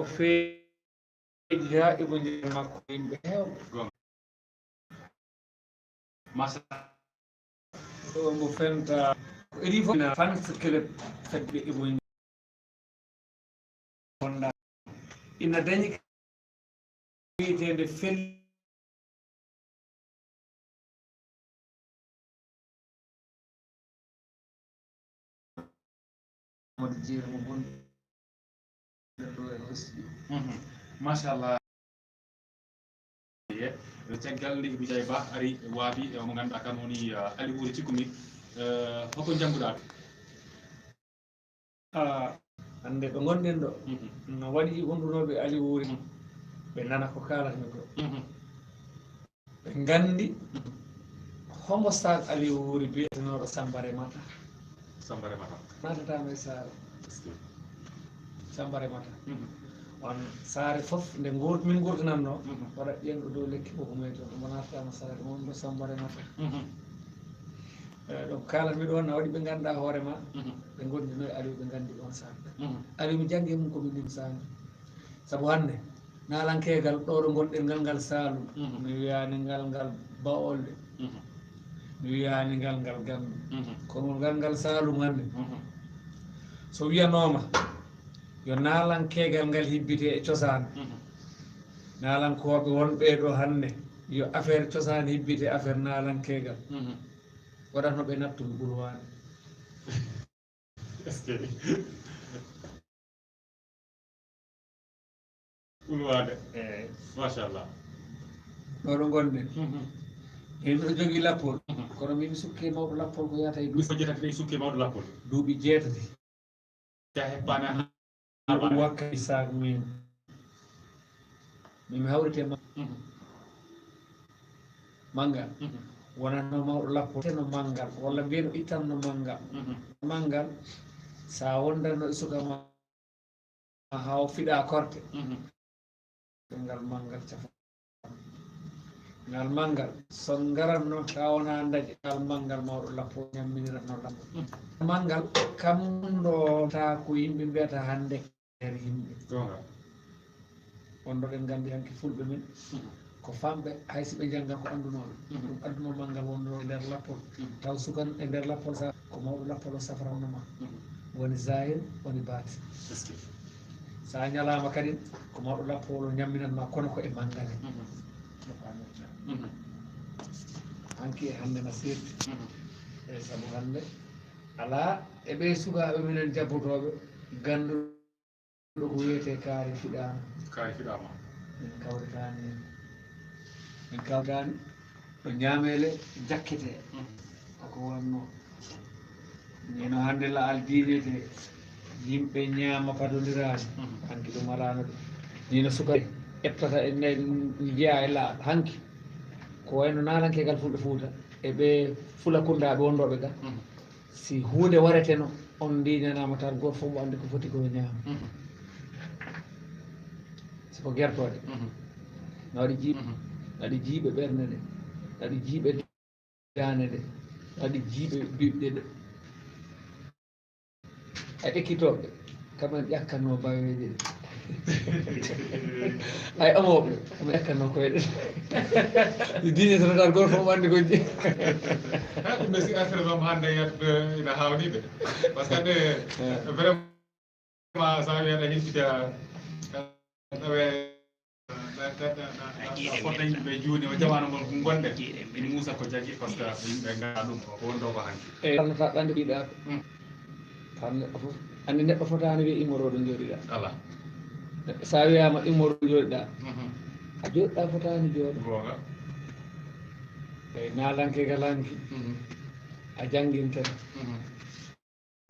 o feeji ha Ibou Ndiaye makko yimɓe heewɓe masa ɗo mo fenta ko iri fof na fans club fedɓe Ibou Ndiaye honda ina dañi wiyetede fel moɗo jeeri mo gonɗo ɗo e hosɗi machallah caggal nde Ibou Ndiaye Ba ari waabi e mo ganduɗa kan woni Ali Wuri Cikumi hoko jangguɗa hande ɓe gonɗen ɗo no waɗi wondunoɓe Ali Wuri ɓe nana ko kalatmi ko ɓe gandi homo sag Ali Wuri biyetenoɗo Sambare Mata natatama e saare Sambare Mata on saare fof nde min gurdananno waɗa ƴenɗo dow lekki koko may toon omo natatama saare mon ɗo Sambare Mata donc kalatmi ɗon no waɗi ɓe ganduɗa hoorema ɓe gondino e Aliou ɓe gandi ɗon saare Aliou mi janggi mum komi ɗin saare saabu hande nalankegal ɗo ɗo gonɗen ngal Saalum mi wiyani ngal Bawolde mi wiyani ngal Gambi kono ngal Saalum hande so wiyanoma yo nalankegal ngal hibbite e cosaan nalankoɓe wonɓe ɗo hande yo affaire cosaan hibbite affaire nalankegal waɗatno ɓe nattuɓe ɓulwani ɓulwade eyyi machallah ɗo ɗo gonɗen min ɗo jogui lappol kono min sukke mawɗo lappol ko yata e duuɓi jeetati ɗe sukke mawɗo lappol duuɓi jeetati ja heppani ɗum wakkati sac min mimi hawrite manggal wonatno mawɗo lappol teno manggal walla mbiyeno ittanno manggal sa wondanno e sukama haw fiɗa korte ngal manggal cafa ngal manggal so ngaratno tawona daƴi ngal manggal mawɗo lappol ñamminiratno lappol manggal kam ɗo ta ko yimɓe mbiyata hande nder yimɓe wonɗo ɓen gandi hanki fulɓe men ko famɓe haysi ɓe jangga ko andunoɓe ɗum adduno manggal wonɗo e nder lappol taw sukan e nder lappol sa ko mawɗo lappol o safrannoma woni zahir woni baati sa ñalama kadi ko mawɗo lappol o ñamminanma kono ko e mangale hanki e hande no sirti eyyi saabu hande ala eɓe sukaɓe minen jabbotoɓe ganduɗo ko wiyete kaari fiɗama min kawritani ɗo ñamele jakkete koko wonno nino hande laal diinete yimɓe ñaama padodirani hanki ɗum alano ɗum nino sukaɓe ƴettata e jiya e laal hanki ko wayno nalankegal fulɓe Fuuta eɓe Fulakundaɓe wonɗoɓe ga si hunde wareteno on ndiñanama tan goto fof mo andi ko foti koye ñaama siko guertode no waɗi jiiɓe waɗi jiiɓe ɓerde ɗe waɗi jiiɓe dane ɗe waɗi jiiɓe biɓɗe ɗe e ekkitoɓe kamen ƴakkanno baweje ɗe ay amoɓe omo ƴakkanno koyɗe ɗe diñetono tan goto fof mo andi ko ji ɗum ɓe si affaire mam hande ina hawniɓe par ce que ande vraiment sa wi aɗa himpita ɗawe fota yimɓe juuni o jamanu ngol gonɗen ina muusa ko jagui par ce que yimɓe ngala ɗum ko wonɗo ko hanki eyyi tarnata ɗande ɓiɗaɓe tan neɗɗo fof andi neɗɗo fotani wiye immoroɗo jooɗiɗa ala sa wiyama immoroɗo jooɗiɗa a jooɗiɗa fotani jooɗo gonga eyyi nalankegal hanki a jangguinteno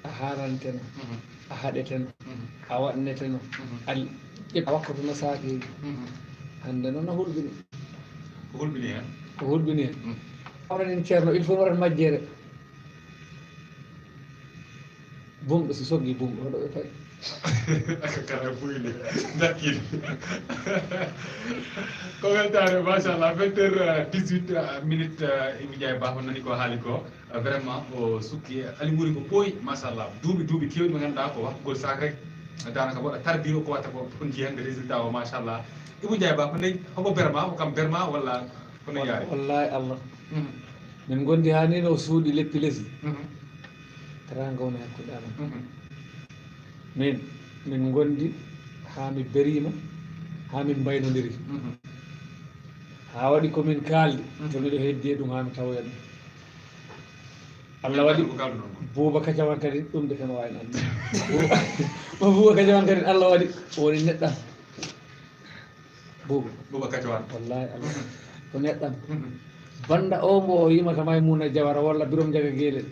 a haranteno a haɗeteno a waɗneteno a wakkatuno sakeji hande noon no hulɓini ko hulɓini hen waɗanen ceerno il faut waɗat majjere bumɗo si sogui bumɗo hoɗo ɓe payi kala buyde dakkiɗe ko weltare machallah 20h18 minutes Ibou Ndiaye Ba ko nani ko haali ko vraiment o sukki Ali Wuri ko ɓooyi machallah duuɓi kewɗi mo ganduɗa ko wakkugol sakaki danaka waɗa tarbi o ko watta ko on jii hande résultat o machallah Ibou Ndiaye ba ko nayi hombo berma ko kam berma walla kono yaari wallahi Allah min gondi ha ni no suuɗi leppi lesi teranga woni hakkude amen min gondi ha mi berima ha min mbaynodiri ha waɗi komin kaaldi to miɗo heddi e ɗum ha mi tawoya ɗum Allah waɗi Bouba Kacawan kadi ɗum de kama wayno andi mo Bouba Kacawan kadi Allah waɗi woni neɗɗam Bouba Kacawan wallahi Allah ko neɗɗam banda o mbo o yimata Maymuna Jawara walla Birom Jaga Guelel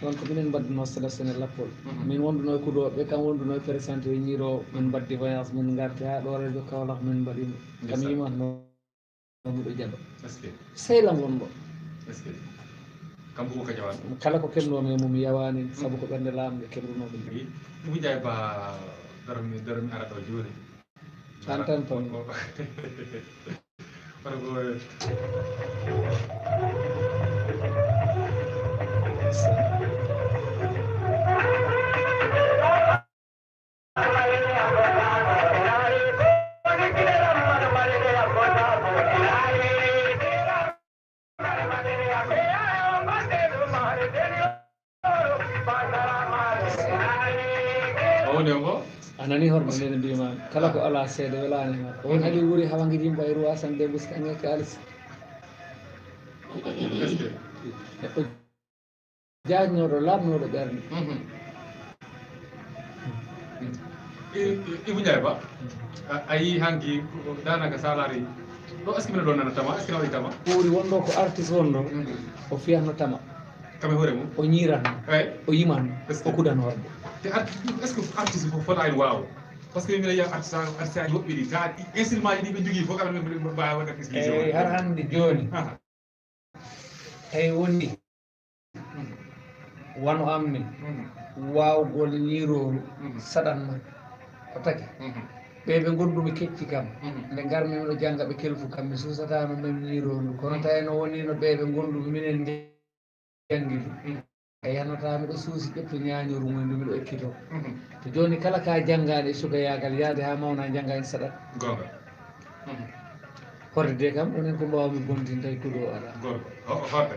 ɗon ko minen mbadduno sélectionné lappol min wonduno e kuɗoɓe kam wonduno e présenté e ñiiro min mbaddi voyage min garti ha ɗo radio Kaolack min mbaɗimo kam yimatno miɗo jaɓa sehlam wonɗo kam Bouba Kacawan kala ko kemnomi e mum yawani saabu ko ɓernde lamde kemrunoɓe Ibou Ndiaye ba darmi ara ɗo joni an tan ton anani horma nene mbima kala ko ala seeɗa welani ma on haali wuuri hawa guiɗi yimɓe ayru wasan de buska ane kalis neɗɗo jajnoɗo lamnoɗo ɓerde Ibou Ndiaye ba a yi hanki danaka salari ɗo est ce que mine ɗo nana tama est ce que ne waɗi tama ɓuuri wonɗo ko artiste wonɗo o fiyatno tama kame hoore mum o ñiratno o yimanno o kudanorde te est ce que artiste fof fota en waawa par ce que mbiɗa yiya artiste aji woɓɓe ɗi ga instrument ji ɗi ɓe jogui fof kamɓe mbawa waɗa eyyi har hande joni tawi woni wano amni wawgol ñiroru saɗanma ko taki ɓe gondumi kecci kam nde garmi miɗo jangga ɓe kelfu kam mi susatano men ñiroru kono tawi no wonino ɓe gondumi minen janggui e yanata miɗo suusi ƴetto ñañoru mumen ndu miɗo ekkito to joni kala ka janggaɗe suka yagal yaade ha mawna jangga en saɗat gonga horde de kam ɗonen ko mbawmi bontin tawi kuɗo ala gonga horde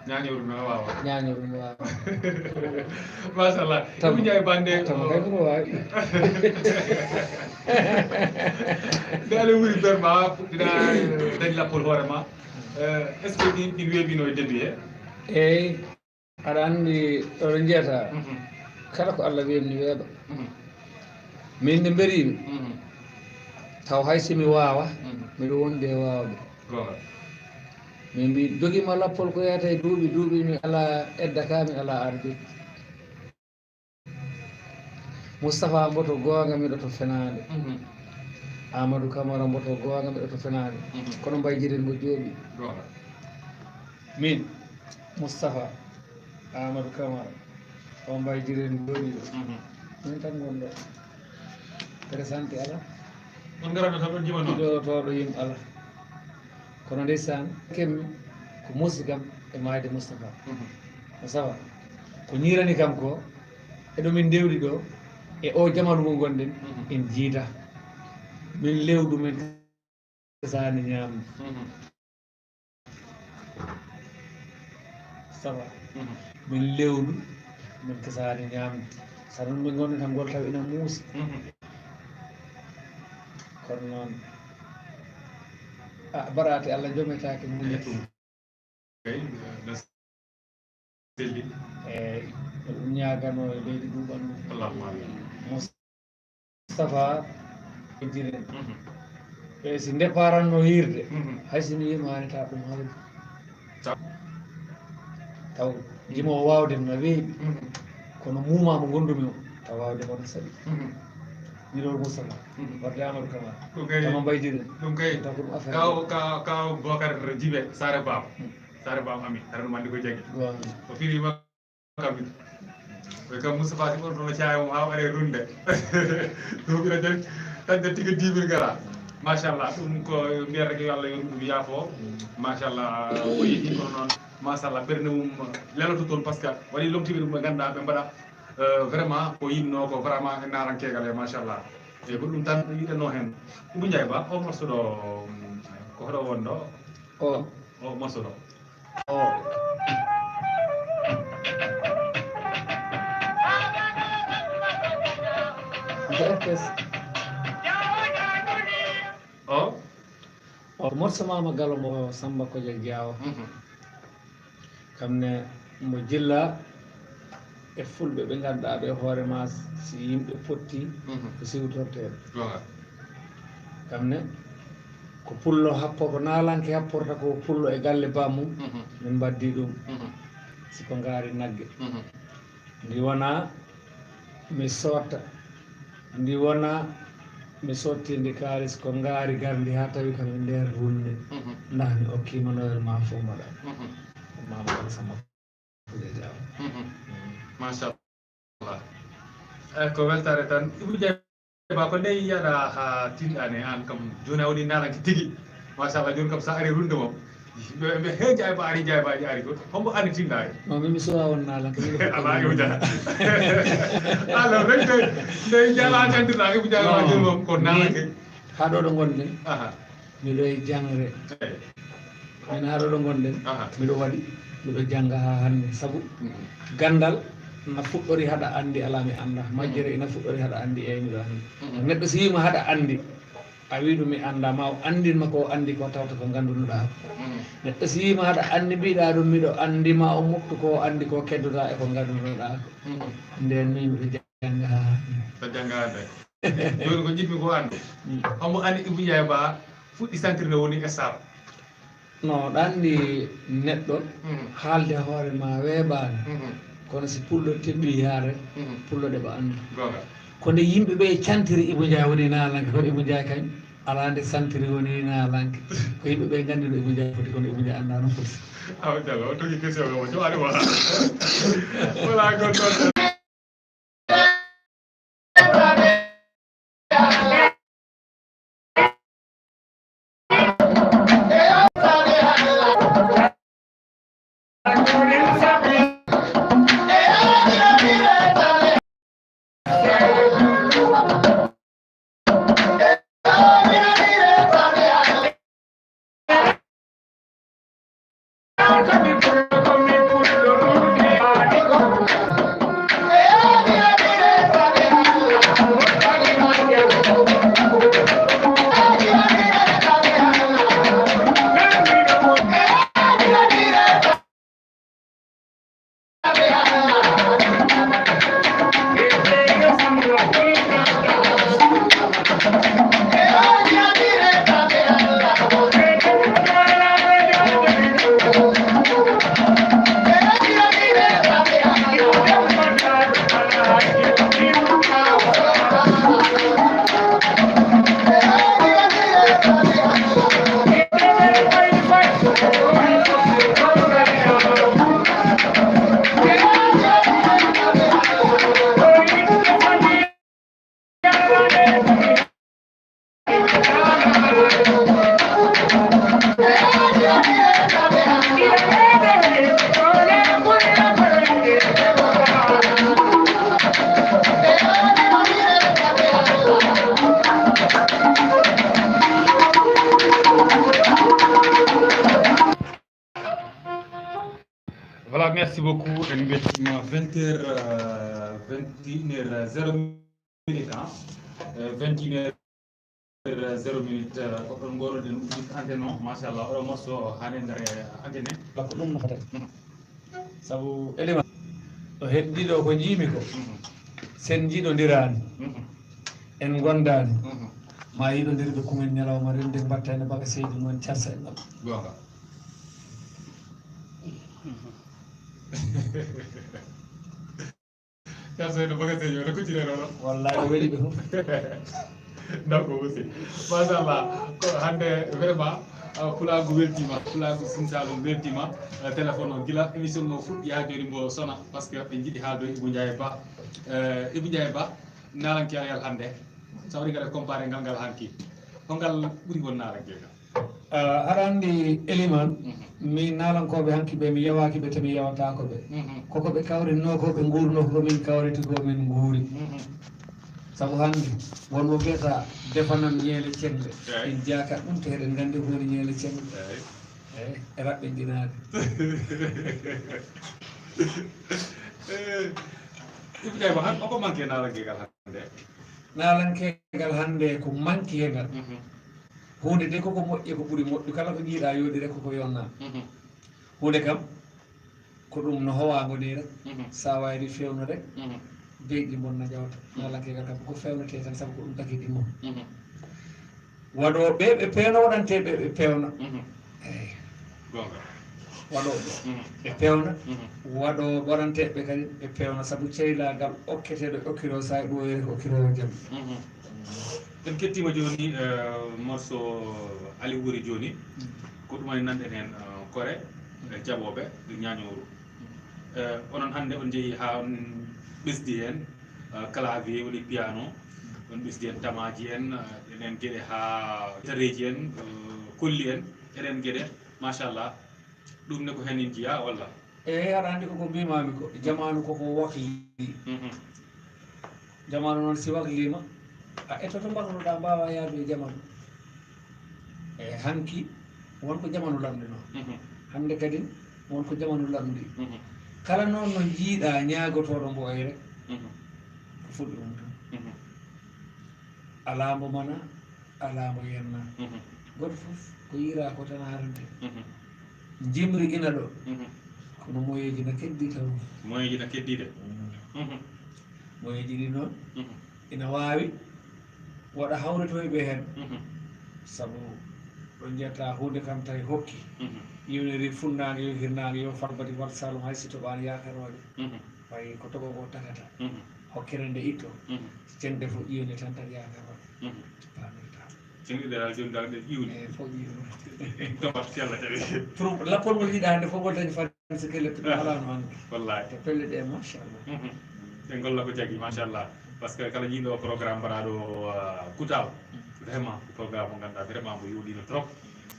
ñañoru no wawa ñañoru no wawa machallah Ibou Ndiaye bande tama kay kono wawi nde ala wuuri berma puɗɗiɗa dañ lappol hoorema est ce que ɗin weɓino e début he eyyi aɗa andi ɗoɗo jeyata kala ko Allah weemni weeɓa min nde mberimi taw hay simi wawa miɗo wondi e wawde min mbi joguima lappol ko yeyata e duuɓi mi ala edda ka mi ala arde Moustapha mboto gonga miɗo to fenade Amadou Camara mboto gonga miɗo to fenade kono mbayjiren mo jooɓi min Moustapha Amadou Camara o mbaydiren jooɗi ɗo min tan gonɗo présenté ala on garano tan ɗon jima noon ɗiɗotoɗo yimɓe ala kono ndeysan kemmi ko muusi kam e mayde Moustapha Moustapha ko ñirani kam ko eɗomin ndewɗi ɗo e o jamanu mo gonɗen en jiita min lewɗu men sani ñamde Moustapha min lewɗu min kesani ñamde saɗa min gonɗen tan gol taw ina muusi kono noon barate Allah jometake muña ɗum selli eyyi ɗum ñagano e leydi ɗuɓanno allahuma Moustapha jiren e si déparanno hirde hay simi yimanita ɗum hawde taw jimowo wawde no weeɓi kono muma mo gondumi o taw wawde mono saaɗi ñiɗol Moustapha wadde Amadou Camara tama mbaydiren ɗum kay taw ko ɗum affaire kaw Bocar Djibe Sare Bam ami aɗa mandi ko jagui o firima kamɓe koy kam Moustapha si ɓortono caya mum ha waɗe runde ɗumina joni tande tigui 10 000 gara machallah ɗum ko mbiyata ko yo Allah yon ɗum yaafo machallah o yeehi kono noon machallah ɓerde mum leloto toon par ce que waɗi lomtiɓe ɗum ɓe ganduɗa ɓe mbaɗa vraiment ko yinno ko vraiment narankegal machallah e ko ɗum tan yiɗeno hen Ibou Ndiaye Ba o morceau ɗo ko hoɗo wonɗo o morceau ɗo o morceau mama galo mo Samba Kodja Diaw kamne mo jilla e fulɓe ɓe ganduɗa ɓe hoorema si yimɓe potti ko siwtorteɓe kamne ko pullo happo ko naalanke happorta ko pullo e galle bamum min mbaddi ɗum siko ngaari nagge ndi wona mi sotta ndi wona mi sottindi kaalis ko ngaari gardi ha tawi kam e nder hunde ndani okkima noyel ma fof mbaɗa mama Samba Kodja Diaw machallah ko weltare tan Ibou Ndiaye Ba ko nde yiyaɗa ha tinɗani an kam joni a woni nalanke tigui machallah joni kam sa ari runde mom ɓe he Ndiaye Ba ari Ndiaye Baji ari ko hombo ani tinɗa e non min mi sowa won nalanke ala Ibou Ndiaye alors rek nde jala tantirɗa Ibou Ndiaye Ba joni mom ko nalanke ha ɗo ɗo gonɗen miɗo e jangre min ha ɗo ɗo gonɗen miɗo waɗi miɗo jangga ha hande saabu gandal na fuɗɗori haɗa andi ala mi anda majjere ina fuɗɗori haɗa andi eymiɗo andi neɗɗo so yima haɗa andi a wi ɗum mi anda ma o andinma ko andi ko tawta ko gandunoɗa neɗɗo so yima haɗa andi mbiɗa ɗum miɗo andi ma o moftu ko andi ko keddoɗa e ko gandunoɗa ko nden min miɗo jangga ha to janggade joni ko jiɗmi ko andu omo andi Ibou Ndiaye Ba fuɗɗi sentirde woni star non ɗa andi neɗɗo haalde hoore ma weeɓani kono si pullo teɓɓi yaare pullo ɗe ɓa andu ko nde yimɓe ɓe cantiri Ibou Ndiaye woni nalanke kono Ibou Ndiaye kañ ala nde santiri woni nalanke ko yimɓe ɓe gandi no Ibou Ndiaye foti kono Ibou Ndiaye anda noon foti aw jalo o togi question o jowaɗi wala wala gonɗon Voilà, merci beaucoup. En bettima 21h0 minutes, 21h0 minutes. On ngoro den antenne, machallah. O morceau hanendere antenne. ko ɗum nafata saabu élément o heddiɗo ko jiimi ko sen jiiɗodirani en gondani ma yiɗodirɓe kumen ñalawma rende mbatta ene mbaga seydi mumen carsa en ɗam gonga carsa ene mbaga seydi wona continue ɗo wallahi o weɗi ɓe fof d'accord aussi machallah ko hande vraiment Fulaagu weltima Fulaagu Sinsalum weltima téléphone o gila émission o fuɗɗi ha joni mbo sona par ce que ɓe jiiɗi haaldo Ibou Ndiaye Ba Ibou Ndiaye Ba nalanke yal hande sa waɗi gaɗa comparé ngal hanki hongal ɓuuri won nalanke kam aɗa anndi Eliman min nalankoɓe hanki ɓe mi yewaki ɓe tomi yewatako ɓe koko ɓe kawrinno ko ɓe guurno ko min kawriti ko min guuri sabu hannde wonmo biyata defanam ñeele celle en jaaka ɗum to eɗen nganndi ko woni ñeele celle eyi e raɓɓinɗinaade Ndiaye ba han oko manque nalankegal hannde nalankegal hannde ko manque ngal hunde de koko moƴƴi ko ɓuri moƴƴu kala ko jiiɗa yooɗi rek koko yonna hunde kam ko ɗum no howango ni rek sa wayri fewno rek beyɗi bonna jawta nalankegal kam ko fewnete tan sabu ko ɗum taki ɗimmo waɗoɓe ɓe pewna waɗanteɓe ɓe pewna eyi waɗoɓe ɓe pewna waɗo waɗanteɓe kadi ɓe pewna sabu ceylagal okketeɗo okkiro sa ɗum wiyete ko okkirowo jaam en kettima joni morceau Ali Wuri joni ko ɗum woni nanɗen hen kore jaɓoɓe ɗo ñañoru onon hannde on jeeyi ha on ɓesdi hen clavier woni piano on ɓesdi hen tamaji en enen gueɗe ha tareji en kolli en eɗen gueɗe machallah ɗum ne ko hen en jiiya walla eyi aɗa anndi koko mbimami ko jamanu koko wakli jamanu noon si waklima a ettoto mballuɗa mbawa yaadu e jamanu eyi hanki wonko jamanu lamdino hannde kadi wonko jamanu lamdi kala noon no jiiɗa ñaagotoɗo mbo rek ko fuɗɗi ɗum tan alamo mana alamo yenna goto fof ko yira ko tan harante jimri ina ɗo kono moyeji na keddi taw moyeji na keddide moyeji ɗi noon ina wawi waɗa hawretoyɓe hen sabu ɗo jetta hunde kam tawi hokki yiwniri funnage yo hirnage yo farbati wat salum hay si toɓani yakaroɗe way ko toɓo ko takata hokkere nde itto cenɗe fof ƴiwne tan tan yakaroɗe pamirta cenɗiɗeɗal joni dal ɗe ƴiwni e fof ƴiwne tomat yalla tawi pour lappol ngol jiɗa hannde fof ngol dañi farce kelletto ɗum alano hannde wallahi to pelle ɗe machallah ɓe golla ko jagui machallah par ce que kala jiiɗo programme mbaɗaɗo Koutal vraiment programme mo ganduɗa vraiment mo yoɗino trop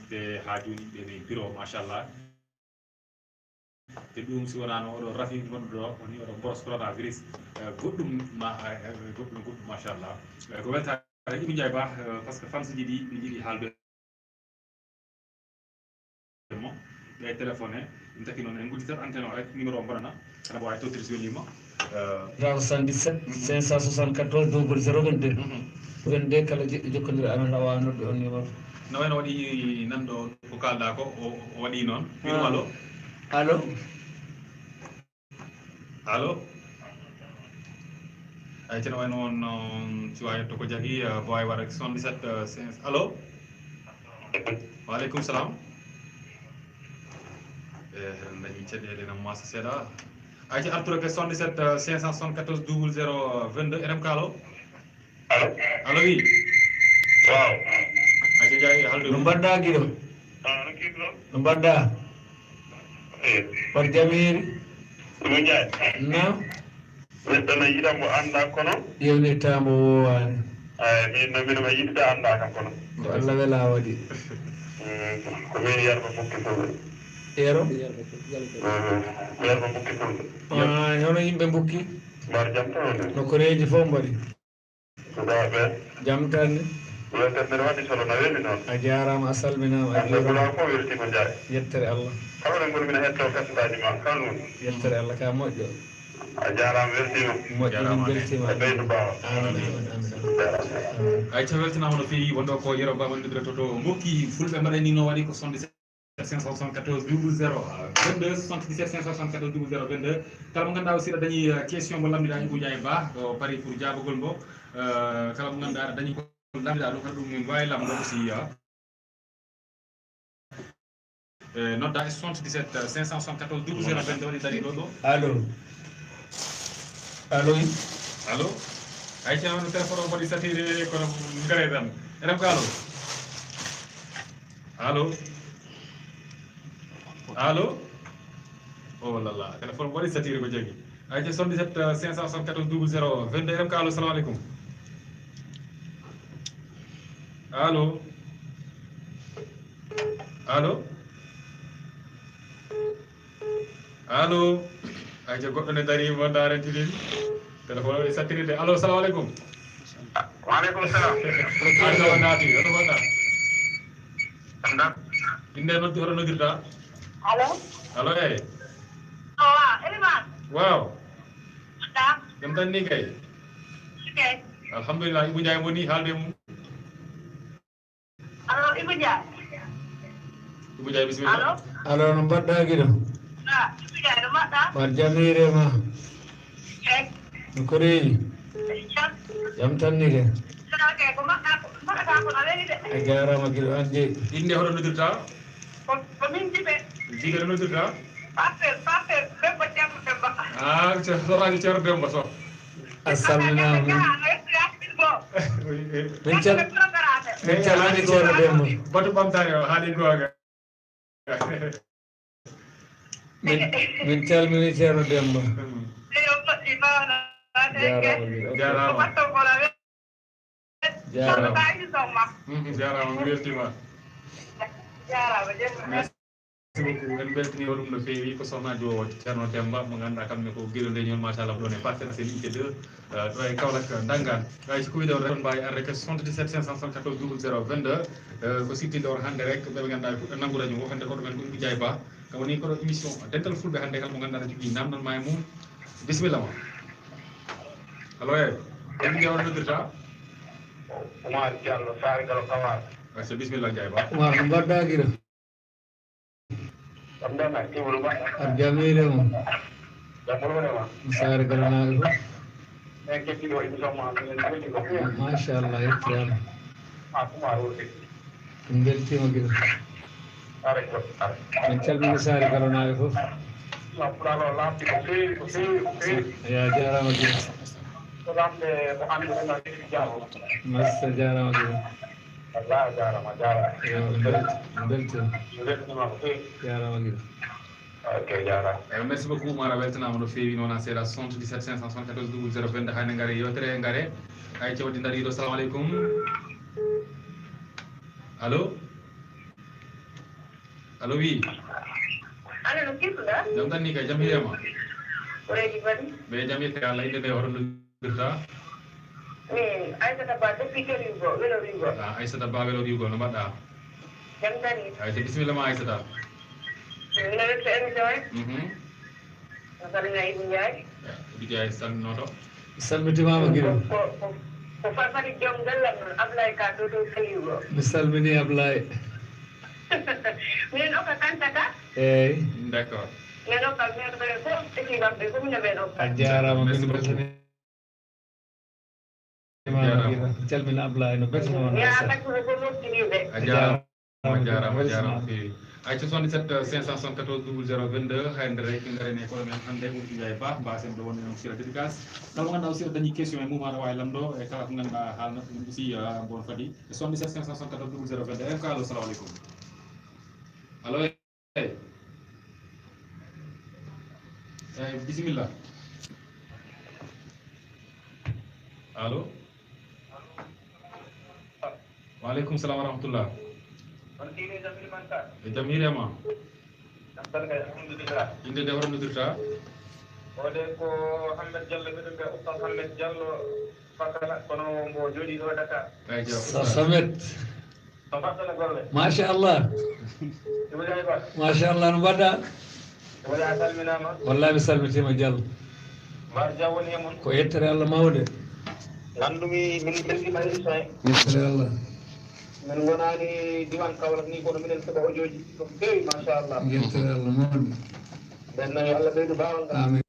te ha joni ɓeni bureau machallah te ɗum si wonano oɗo rafi gonɗuɗo woni oɗo boros coronavirus goɗɗum goɗɗum machallah ko weltare Ibou Ndiaye Ba par ce que fans ji ɗi ɓe jiiɗi haalde mo ɓe téléphoné ɗum taki noon en gudditat antenne o rek numéro o mbaɗana aɗa mbawi tottir so welima 77 574 0022 22 kala jiɗɗo jokkodira amen awa nodde on numéro no wayno waɗi nanɗo ko kalɗa ko o waɗi noon ino allo allo allo ay teno wayno on siwa yetto ko jagui bo way waɗa 77 allo waaleykum salam dañi caɗele nam masa seeɗa ayci arturo ke 77 574 00 22 eɗem kaalo allo allo wi waaw ayci Ndiaye halde no mbaɗɗa guiɗo no kiiɗo no mbaɗɗa wat jamiri ɗum Ndiaye nam neɗɗo yiɗa mo annda kono yewnirtamo wowani min mino mi yiɗida annda kam kono ko Allah wela waɗi ko min yarba bukki fulɓe yero yarba bukki fulɓe hono yimɓe bukki mbar jam tawde no koreji fof mbaɗi sukaɓe jam tanne weltere ndeɗe waɗi solo no weeli noon a jarama a salminama a ande juurama ɓula fof weltima Ndiaye yettere Allah kala ɗe goni mine hetto kasedaji ma kala ɗum yettere Allah ka moƴƴo a jarama weltima moƴƴo min beltima e ɓeydu bawa ayca weltanama no fewi wonɗo ko yero ba wonɗidre toto gokki fulɓe mbaɗani no waɗi ko 77 574 00 22 77 574 00 22 kala mo ganduɗa aussi aɗa dañi question mo lamdiɗa Ibou Ndiaye Ba o paari pour jabogol mbo kala mo ganduɗa aɗa dañi ko lamdiɗa ɗum kala ɗum min wawi lamdo aussi nodda e 77 574 00 22 waɗi dari ɗo ɗo allo allo allo ayca no téléphone o mbaɗi satire kono ngare tan eɗem ko allo allo allo oh là là téléphone waɗi satire ko jagui ayca 77 574 00 22 eɗem ko allo salamu aleykum allo allo allo ay je goɗɗo ne dari mo darentinin téléphone o e sattiride allo salamu aleykum waaleykum salam aɗo naati oto goɗɗa anda inde noon hoto noddirta allo allo eyi waaw Elimane waaw ɗam jam tan ni kay kay alhamdulillah Ibou Ndiaye woni haalde mum allo Ibou Ndiaye Ibou Ndiaye bisimilla allo allo no mbaɗɗa giɗo Ibou Ndiaye no mbaɗɗa mbaɗ jamirema kay no koreji jam tan ni ke kay ko mbaɗata ko no weli de a jarama giɗo an jeeyi inde hoto noddirta ko min jiɓe jiɓe ɗo noddirta parcelle bebbo ceerno demba soraji ceerno demba so a salminama min calmini goto demba batu ɓamtani o haali goga min calmini ceerno demba jarama jarama jarama mi weltima merci beaucoup en beltanima ɗum no feewi ko sohnaji o ceerno demba mo ganduɗa kamne ko gueɗo leñol machallah ɗon e parcelle sen unité 2 ɗo e Kaolack dangan hay so kuwiɗo rek mbawi arde ke 77 574 00 22 ko sittinde on hande rek ɓeɓe ganduɗa puɗɗo nanggude ñum hande koɗo men ko Ibou Ndiaye Ba kam woni koɗo émission dental fulɓe hande kala mo ganduɗa ne jogui namdal ma e mum bisimilla ma allo e Ibou Ndiaye on noddirta Oumar Diallo Saare Galo Kawar so bisimilla Ndiaye Ba Oumar no mbaɗɗa giɗo ɗam ɗana tiwru mbaɗa aɗa jamirema jambolonema sare galanaɓe fof en kettiɗo émission ma minen welti ko feewi machallah yettirama Oumar wurti min beltima giɗo are ko are min calmini sare galanaɓe fof ma pulaɗo lamdi ko feewi ko feewi ko feewi ya jarama giɗo ko lamde ko hande ena heewi jaabo massa jarama giɗo Allah jarama jarama beltima mi weltinima ko feewi jarama giɗo ok jarama merci beaucoup Oumar a weltanama no feewi noon a seeɗa 77 574 00 22 hande gaare yewtere gaare hay cewdi dariɗo salamu aleykum allo allo oui allo no kiɗɗuɗa jam tan ni kay jam hirema oreji baɗi ɓe jam yette Allah inde nde hoto noddirta min Aissata Ba depuis que rigo welo rigo Aissata Ba welo rigo no mbaɗɗa jam tani ay so bisimilla ma Aissata mino wetto émission he no salmina Ibou Ndiaye Ibou Ndiaye salminoto salmitimama giɗo ko farfati joom gallam noon Ablaye Ka to saligo mi salmini Ablaye minen okka kantata eyyi d' accord min okka min ɓe fof équipe ɓe komine ɓen okka a jarama min beltanimama giɗo calmina Ablaye no beltanama ya takkude ko moftiniɓe a jarama jarama feewi ay 77 574 00 22 hande rek garene koɗo men hande Ibou Ndiaye Ba mbasen ɗo wonde noon sira dédicace kala mo ganduɗa aussi aɗa dañi question e mum aɗa wawi lamdo e kala ko ganduɗa haalno ɗum aussi bon fadi e 77 574 00 22 ko allo salamu aleykum allo eyyi bisimilla allo waaleykum salam wa rahmatullah e jam hirema inde nde hoto noddirta ode ko Hammed Diallo mbiɗo mbiya Oustaz Hammed Diallo fakala kono mbo jooɗi ɗo Dakar ay jaw Samet no mbaɗɗon e golle machallah Ibou Ndiaye Ba machallah no mbaɗɗa Ibou Ndiaye salminama wallahi mi salmitima Diallo mbar jaw woni e mon ko yettere Allah mawde nandumi min beltima émission he yettere Allah min gonani diwan Kaolack ni kono minen keeɓa audio ji ko feewi machallah yettere Allah mawde nden noon yo Allah ɓeydu bawal ngal amin